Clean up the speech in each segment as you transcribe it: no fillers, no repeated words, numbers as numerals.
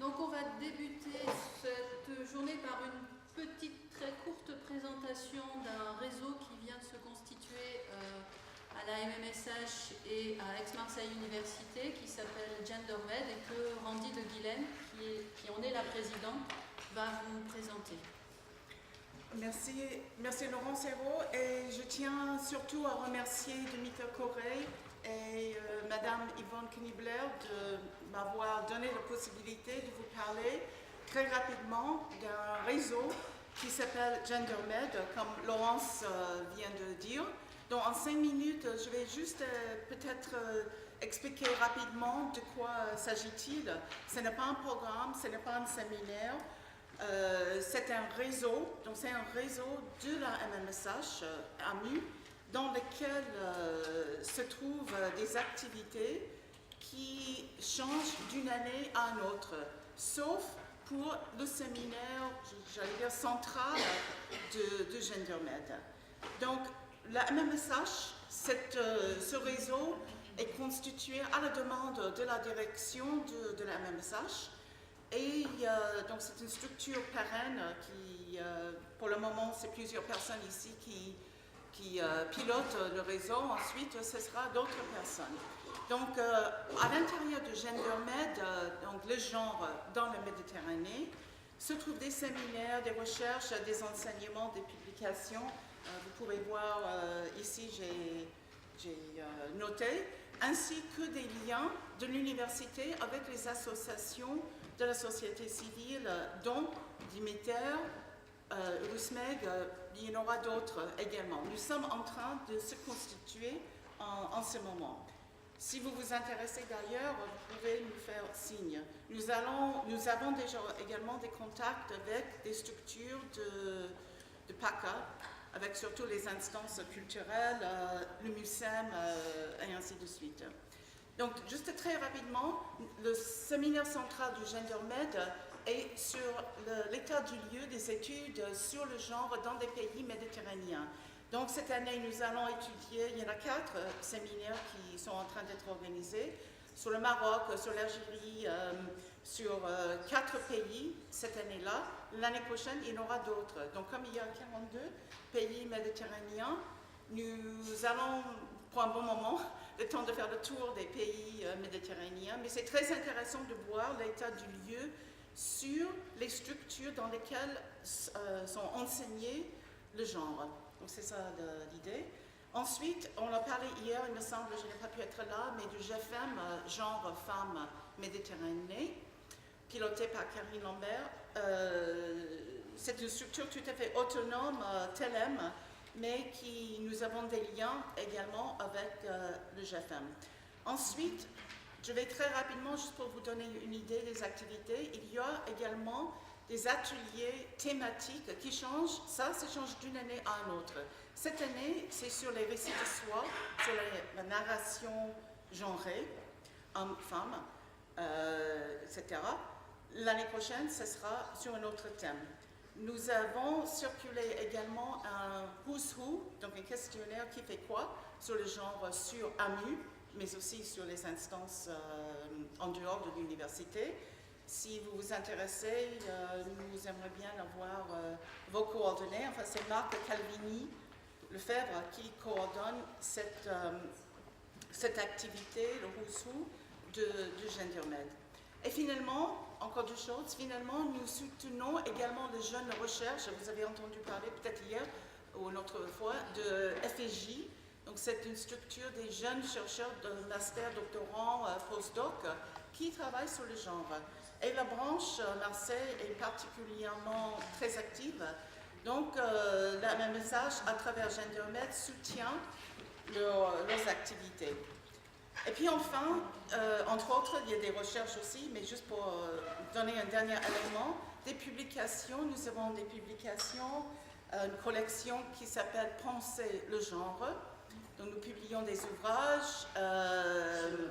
Donc on va débuter cette journée par une petite, très courte présentation d'un réseau qui vient de se constituer à la MMSH et à Aix-Marseille Université, qui s'appelle GenderMed et que Randy de Guilaine, qui en est la présidente, va vous présenter. Merci Laurent Serrault, et je tiens surtout à remercier Dimitar Correia et Madame Yvonne Knibler de m'avoir donné la possibilité de vous parler très rapidement d'un réseau qui s'appelle GenderMed, comme Laurence vient de dire. Donc en 5 minutes, je vais juste peut-être expliquer rapidement de quoi s'agit-il. Ce n'est pas un programme, ce n'est pas un séminaire. C'est un réseau, donc c'est un réseau de la MMSH, AMU, dans lequel se trouvent des activités qui changent d'une année à une autre, sauf pour le séminaire, j'allais dire, central de GenderMed. Donc, la MMSH, ce réseau est constitué à la demande de la direction de la MMSH. Et donc c'est une structure pérenne qui, pour le moment, c'est plusieurs personnes ici qui pilotent le réseau. Ensuite, ce sera d'autres personnes. Donc, à l'intérieur de GenderMed, donc le genre dans la Méditerranée, se trouvent des séminaires, des recherches, des enseignements, des publications. Vous pourrez voir ici, j'ai noté, ainsi que des liens de l'université avec les associations de la société civile, dont Dimitar, Rusmeg, il y en aura d'autres également. Nous sommes en train de se constituer en ce moment. Si vous vous intéressez d'ailleurs, vous pouvez nous faire signe. Nous avons déjà également des contacts avec des structures de PACA, avec surtout les instances culturelles, le MUSEM et ainsi de suite. Donc, juste très rapidement, le séminaire central du GenderMed est sur l'état du lieu des études sur le genre dans des pays méditerranéens. Donc, cette année, nous allons étudier, il y en a 4 séminaires qui sont en train d'être organisés, sur le Maroc, sur l'Algérie, sur 4 pays cette année-là. L'année prochaine, il y en aura d'autres. Donc, comme il y a 42 pays méditerranéens, nous allons, pour un bon moment, le temps de faire le tour des pays méditerranéens, mais c'est très intéressant de voir l'état du lieu sur les structures dans lesquelles sont enseignés le genre. Donc c'est ça l'idée. Ensuite, on a parlé hier, il me semble, je n'ai pas pu être là, mais du GFM, genre femme Méditerranée, piloté par Karine Lambert. C'est une structure tout à fait autonome, TELEM, mais nous avons des liens également avec le GFM. Ensuite, je vais très rapidement, juste pour vous donner une idée des activités, il y a également des ateliers thématiques qui changent, ça change d'une année à une autre. Cette année, c'est sur les récits de soi, sur la narration genrée, homme-femme, etc. L'année prochaine, ce sera sur un autre thème. Nous avons circulé également un Who's Who, donc un questionnaire qui fait quoi sur le genre sur AMU, mais aussi sur les instances en dehors de l'université. Si vous vous intéressez, nous aimerions bien avoir vos coordonnées. Enfin, c'est Marc Calvini Lefebvre qui coordonne cette activité, le Who's Who de GenderMed. Et finalement, encore deux choses, finalement, nous soutenons également les jeunes recherches. Vous avez entendu parler peut-être hier ou une autre fois de FSJ. Donc c'est une structure des jeunes chercheurs de master, doctorants, postdoc qui travaillent sur le genre. Et la branche Marseille est particulièrement très active. Donc la MMSH, à travers GenderMed, soutient leurs activités. Et puis enfin, entre autres, il y a des recherches aussi, mais juste pour donner un dernier élément, des publications. Nous avons des publications, une collection qui s'appelle « Penser le genre ». Donc nous publions des ouvrages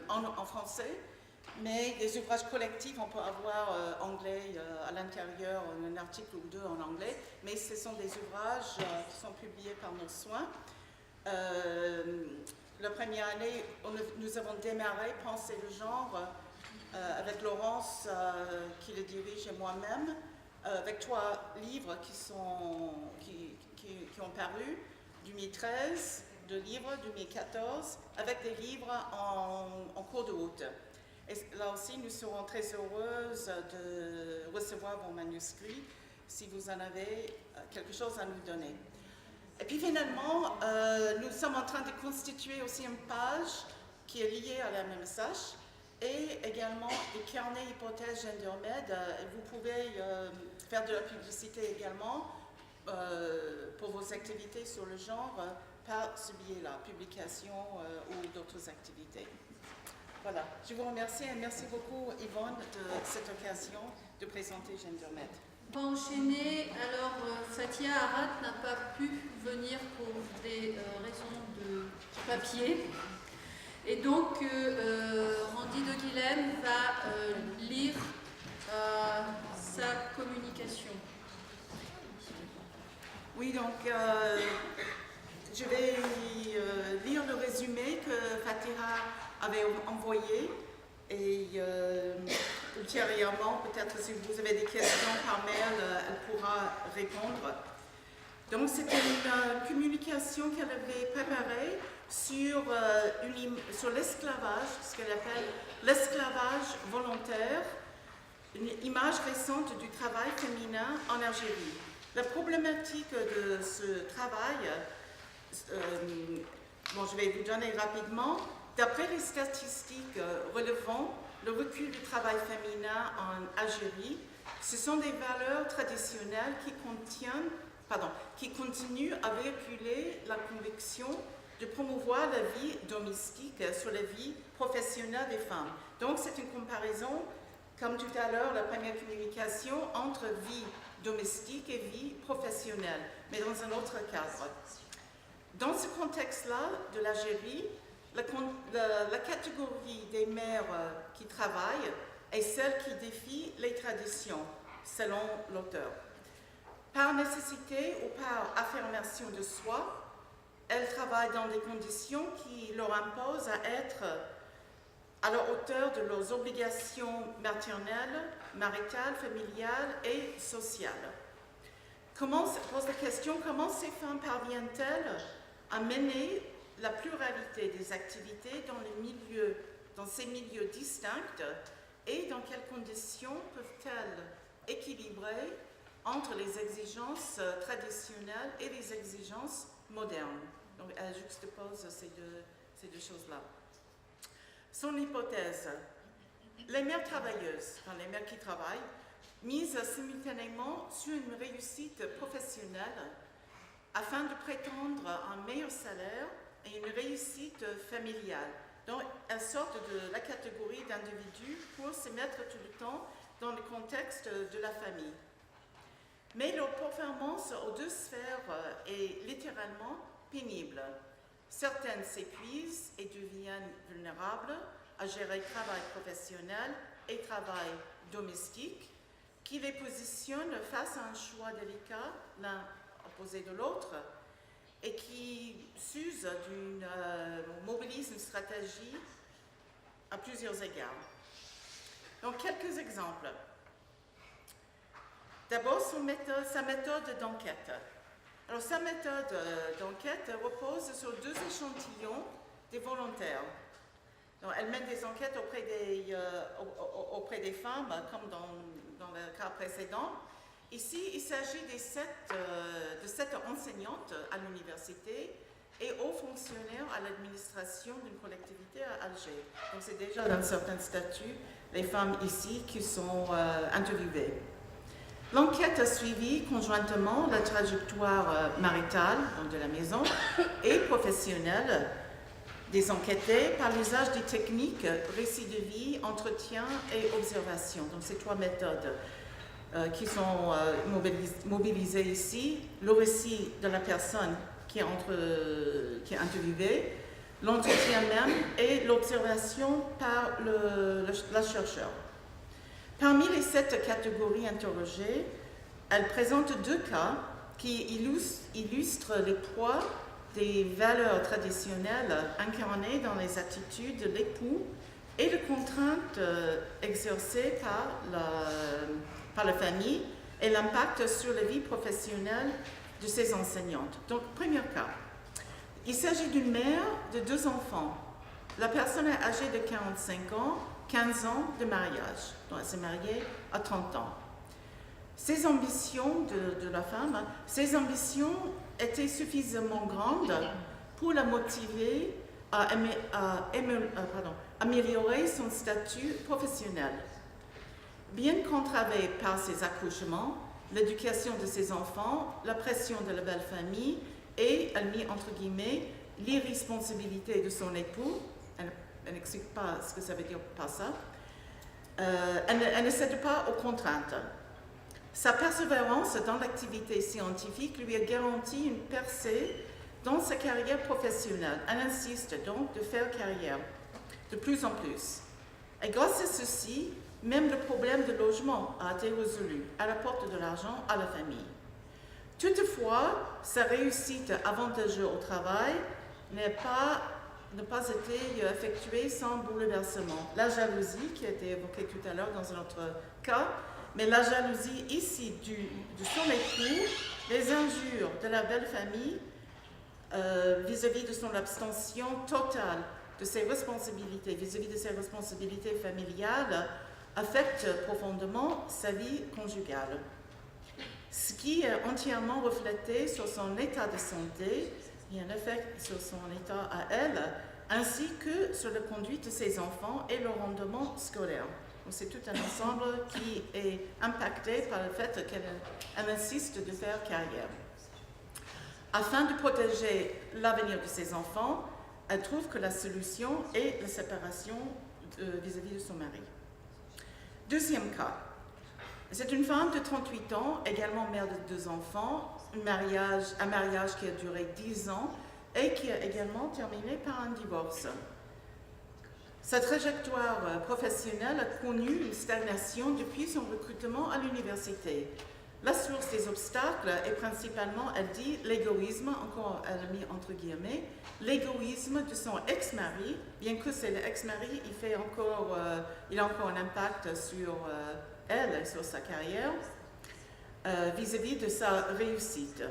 en français, mais des ouvrages collectifs, on peut avoir anglais à l'intérieur, un article ou deux en anglais, mais ce sont des ouvrages qui sont publiés par nos soins. La première année, nous avons démarré Penser le genre avec avec Laurence, qui le dirige, et moi-même, avec 3 livres qui ont paru, 2013, 2 livres, 2014, avec des livres en cours de route. Et là aussi, nous serons très heureuses de recevoir vos manuscrits si vous en avez quelque chose à nous donner. Et puis finalement, nous sommes en train de constituer aussi une page qui est liée à la MMSH et également des carnets hypothèses GenderMed. Vous pouvez faire de la publicité également pour vos activités sur le genre par ce biais-là, publication ou d'autres activités. Voilà, je vous remercie et merci beaucoup Yvonne de cette occasion de présenter GenderMed. On va enchaîner. Alors, Fatia Arad n'a pas pu venir pour des raisons de papier. Et donc, Randy de Guilhem va lire sa communication. Oui, donc, je vais lire le résumé que Fatia avait envoyé. Et ultérieurement, peut-être si vous avez des questions par mail, elle pourra répondre. Donc, c'était une communication qu'elle avait préparée sur l'esclavage, ce qu'elle appelle l'esclavage volontaire, une image récente du travail féminin en Algérie. La problématique de ce travail, je vais vous donner rapidement. D'après les statistiques relevant le recul du travail féminin en Algérie, ce sont des valeurs traditionnelles qui continuent à véhiculer la conviction de promouvoir la vie domestique sur la vie professionnelle des femmes. Donc c'est une comparaison, comme tout à l'heure, la première communication entre vie domestique et vie professionnelle, mais dans un autre cadre. Dans ce contexte-là de l'Algérie, la catégorie des mères qui travaillent est celle qui défie les traditions, selon l'auteur. Par nécessité ou par affirmation de soi, elles travaillent dans des conditions qui leur imposent à être à la hauteur de leurs obligations maternelles, maritales, familiales et sociales. Pose la question, comment ces femmes parviennent-elles à mener la pluralité des activités dans ces milieux distincts et dans quelles conditions peuvent-elles équilibrer entre les exigences traditionnelles et les exigences modernes. Donc elle juxtapose ces deux choses-là. Son hypothèse, les mères travailleuses, les mères qui travaillent, misent simultanément sur une réussite professionnelle afin de prétendre à un meilleur salaire et une réussite familiale. Donc, elles sortent de la catégorie d'individus pour se mettre tout le temps dans le contexte de la famille. Mais leur performance aux 2 sphères est littéralement pénible. Certaines s'épuisent et deviennent vulnérables à gérer travail professionnel et travail domestique, qui les positionne face à un choix délicat, l'un opposé de l'autre, et qui mobilise une stratégie à plusieurs égards. Donc, quelques exemples. D'abord, sa méthode d'enquête. Alors, sa méthode d'enquête repose sur 2 échantillons des volontaires. Donc, elle mène des enquêtes auprès des femmes, comme dans le cas précédent. Ici, il s'agit de 7 enseignantes à l'université et hauts fonctionnaires à l'administration d'une collectivité à Alger. Donc, c'est déjà dans un certain statut les femmes ici qui sont interviewées. L'enquête a suivi conjointement la trajectoire maritale, donc de la maison, et professionnelle des enquêtés par l'usage des techniques récit de vie, entretien et observation. Donc, ces 3 méthodes qui sont mobilisées ici, le récit de la personne qui est interviewée, l'entretien même et l'observation par la chercheur. Parmi les 7 catégories interrogées, elle présente 2 cas qui illustrent les poids des valeurs traditionnelles incarnées dans les attitudes de l'époux et les contraintes exercées par la famille et l'impact sur la vie professionnelle de ces enseignantes. Donc, premier cas, il s'agit d'une mère de 2 enfants. La personne est âgée de 45 ans, 15 ans de mariage. Donc, elle s'est mariée à 30 ans. Ces ambitions de la femme, ces ambitions étaient suffisamment grandes pour la motiver à améliorer son statut professionnel. Bien qu'entravée par ses accouchements, l'éducation de ses enfants, la pression de la belle famille et, elle met entre guillemets, l'irresponsabilité de son époux, elle n'explique pas ce que ça veut dire par ça, elle ne cède pas aux contraintes. Sa persévérance dans l'activité scientifique lui a garanti une percée dans sa carrière professionnelle. Elle insiste donc de faire carrière de plus en plus. Et grâce à ceci, même le problème de logement a été résolu. Elle apporte de l'argent à la famille. Toutefois, sa réussite avantageuse au travail n'a pas été effectuée sans bouleversement. La jalousie, qui a été évoquée tout à l'heure dans un autre cas, mais la jalousie ici de son époux, les injures de la belle famille vis-à-vis de son abstention totale de ses responsabilités, vis-à-vis de ses responsabilités familiales, affecte profondément sa vie conjugale. Ce qui est entièrement reflété sur son état de santé et un effet sur son état à elle, ainsi que sur la conduite de ses enfants et le rendement scolaire. Donc c'est tout un ensemble qui est impacté par le fait qu'elle insiste de faire carrière. Afin de protéger l'avenir de ses enfants, elle trouve que la solution est la séparation vis-à-vis de son mari. Deuxième cas, c'est une femme de 38 ans, également mère de 2 enfants, un mariage qui a duré 10 ans et qui a également terminé par un divorce. Sa trajectoire professionnelle a connu une stagnation depuis son recrutement à l'université. La source des obstacles est principalement, elle dit, l'égoïsme, encore elle a mis entre guillemets, l'égoïsme de son ex-mari, bien que c'est l'ex-mari, il a encore un impact sur elle et sur sa carrière, vis-à-vis de sa réussite.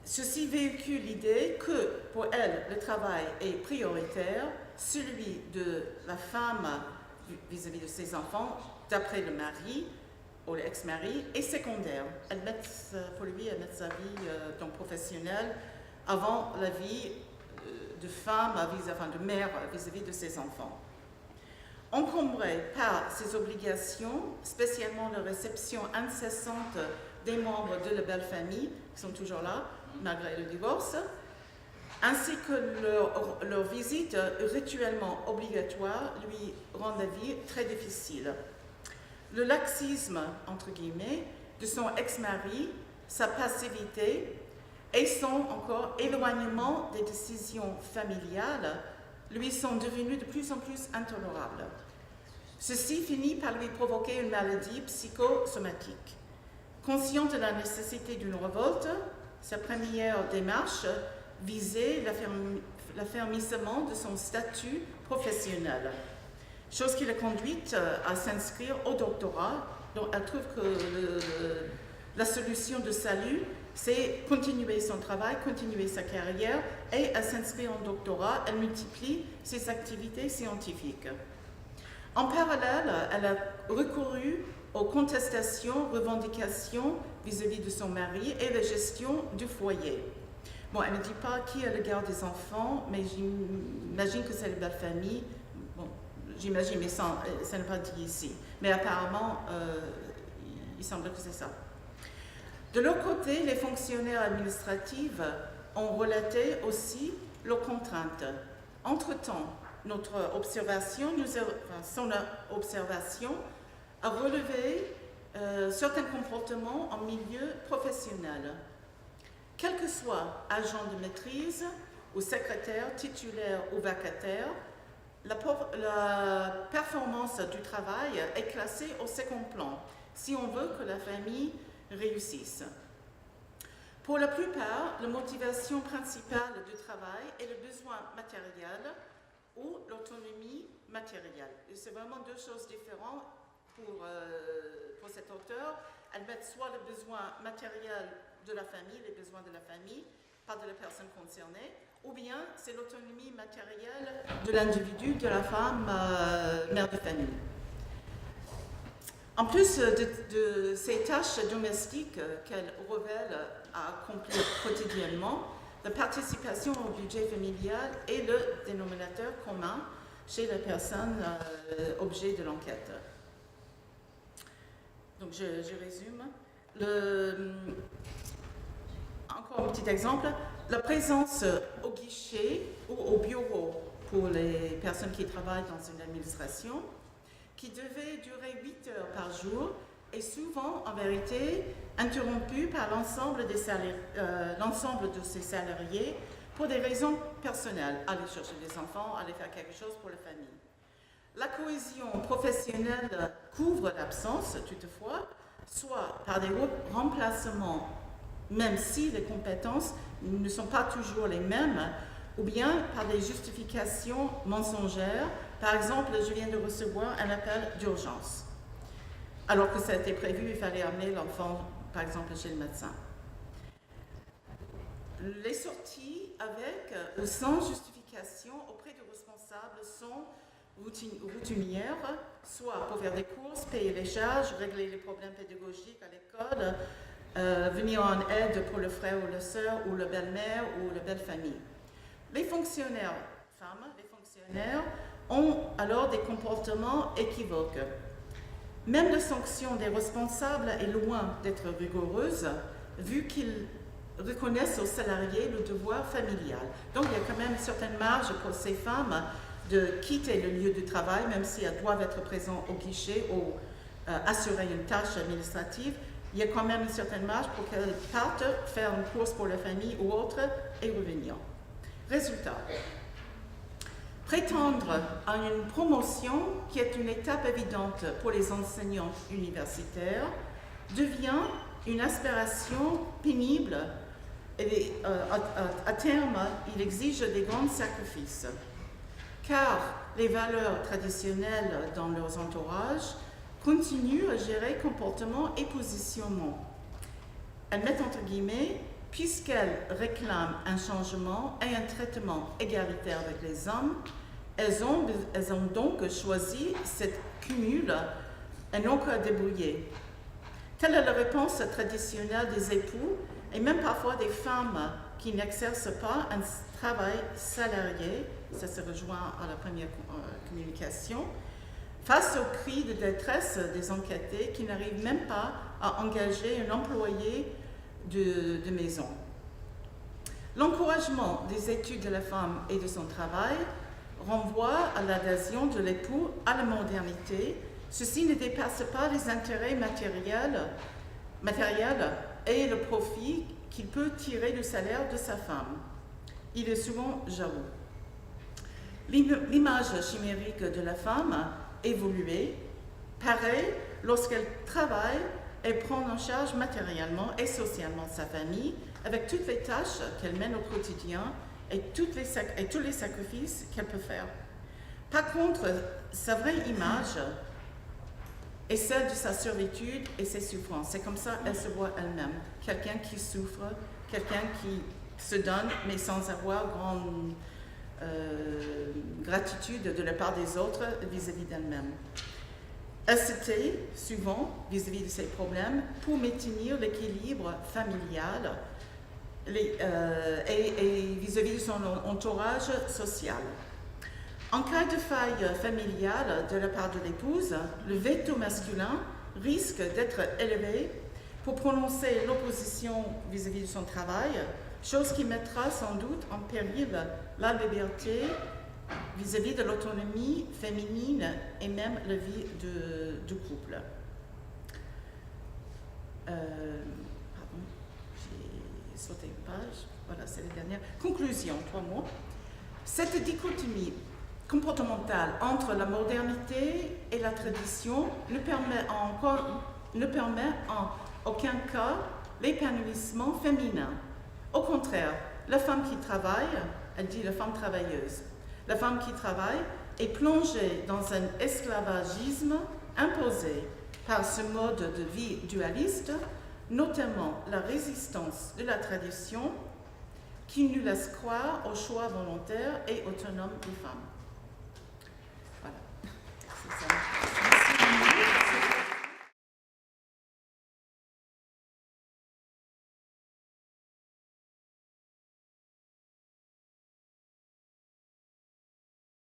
Ceci véhicule l'idée que, pour elle, le travail est prioritaire, celui de la femme vis-à-vis de ses enfants, d'après le mari, ou l'ex-mari, est secondaire. Pour lui, elle met sa vie professionnelle avant la vie de femme, de mère vis-à-vis de ses enfants. Encombrée par ses obligations, spécialement la réception incessante des membres de la belle famille, qui sont toujours là, malgré le divorce, ainsi que leur visite rituellement obligatoire, lui rend la vie très difficile. Le laxisme, entre guillemets, de son ex-mari, sa passivité et son encore éloignement des décisions familiales lui sont devenus de plus en plus intolérables. Ceci finit par lui provoquer une maladie psychosomatique. Consciente de la nécessité d'une révolte, sa première démarche visait l'affermissement de son statut professionnel, chose qui l'a conduite à s'inscrire au doctorat. Donc elle trouve que la solution de salut, c'est continuer son travail, continuer sa carrière, et à s'inscrire en doctorat, elle multiplie ses activités scientifiques. En parallèle, elle a recouru aux contestations, revendications vis-à-vis de son mari et la gestion du foyer. Bon, elle ne dit pas qui est le garde des enfants, mais j'imagine que c'est la belle famille. Bon, j'imagine, mais ça n'est pas dit ici. Mais apparemment, il semble que c'est ça. De l'autre côté, les fonctionnaires administratifs ont relaté aussi leurs contraintes. Entre-temps, son observation a relevé certains comportements en milieu professionnel. Quel que soit agent de maîtrise ou secrétaire, titulaire ou vacataire, la performance du travail est classée au second plan, si on veut que la famille réussisse. Pour la plupart, la motivation principale du travail est le besoin matériel ou l'autonomie matérielle. Et c'est vraiment deux choses différentes pour cet auteur. Elle met soit le besoin matériel de la famille, les besoins de la famille, pas de la personne concernée, ou bien c'est l'autonomie matérielle de l'individu, de la femme, mère de famille. En plus de ces tâches domestiques qu'elle révèle à accomplir quotidiennement, la participation au budget familial est le dénominateur commun chez les personnes objets de l'enquête. Donc je résume. Encore un petit exemple, la présence au guichet ou au bureau pour les personnes qui travaillent dans une administration, qui devait durer 8 heures par jour, est souvent, en vérité, interrompue par l'ensemble de ces salariés pour des raisons personnelles, aller chercher des enfants, aller faire quelque chose pour la famille. La cohésion professionnelle couvre l'absence, toutefois, soit par des remplacements, même si les compétences ne sont pas toujours les mêmes, ou bien par des justifications mensongères. Par exemple, je viens de recevoir un appel d'urgence. Alors que ça a été prévu, il fallait amener l'enfant, par exemple, chez le médecin. Les sorties avec ou sans justification auprès du responsable sont routinières, soit pour faire des courses, payer les charges, régler les problèmes pédagogiques à l'école, venir en aide pour le frère ou la sœur, ou la belle-mère, ou la belle-famille. Les fonctionnaires, femmes, les fonctionnaires, ont alors des comportements équivoques. Même la sanction des responsables est loin d'être rigoureuse, vu qu'ils reconnaissent aux salariés le devoir familial. Donc il y a quand même une certaine marge pour ces femmes de quitter le lieu du travail, même si elles doivent être présentes au guichet ou assurer une tâche administrative. Il y a quand même une certaine marge pour qu'elles partent faire une course pour la famille ou autre et revenir. Résultat. Prétendre à une promotion qui est une étape évidente pour les enseignants universitaires devient une aspiration pénible et à terme, il exige des grands sacrifices. Car les valeurs traditionnelles dans leurs entourages continuent à gérer comportement et positionnement. Elles mettent entre guillemets, puisqu'elles réclament un changement et un traitement égalitaire avec les hommes, elles ont donc choisi cette cumul et non qu'à débrouiller. Telle est la réponse traditionnelle des époux et même parfois des femmes qui n'exercent pas un travail salarié, ça se rejoint à la première communication, face aux cris de détresse des enquêtés qui n'arrivent même pas à engager un employé de maison. L'encouragement des études de la femme et de son travail renvoie à l'adhésion de l'époux à la modernité. Ceci ne dépasse pas les intérêts matériels et le profit qu'il peut tirer du salaire de sa femme. Il est souvent jaloux. L'image chimérique de la femme évoluée, pareil, lorsqu'elle travaille, elle prend en charge matériellement et socialement sa famille avec toutes les tâches qu'elle mène au quotidien et tous les sacrifices qu'elle peut faire. Par contre, sa vraie image est celle de sa servitude et ses souffrances. C'est comme ça qu'elle se voit elle-même. Quelqu'un qui souffre, quelqu'un qui se donne, mais sans avoir grande gratitude de la part des autres vis-à-vis d'elle-même. Elle se tait souvent vis-à-vis de ses problèmes pour maintenir l'équilibre familial et vis-à-vis de son entourage social. En cas de faille familiale de la part de l'épouse, le veto masculin risque d'être élevé pour prononcer l'opposition vis-à-vis de son travail, chose qui mettra sans doute en péril la liberté vis-à-vis de l'autonomie féminine et même la vie du couple. Pardon, j'ai sauté une page. Voilà, c'est la dernière. Conclusion, 3 mots. Cette dichotomie comportementale entre la modernité et la tradition ne permet en aucun cas l'épanouissement féminin. Au contraire, la femme qui travaille, elle dit la femme travailleuse, La femme qui travaille est plongée dans un esclavagisme imposé par ce mode de vie dualiste, notamment la résistance de la tradition qui nous laisse croire au choix volontaire et autonome des femmes.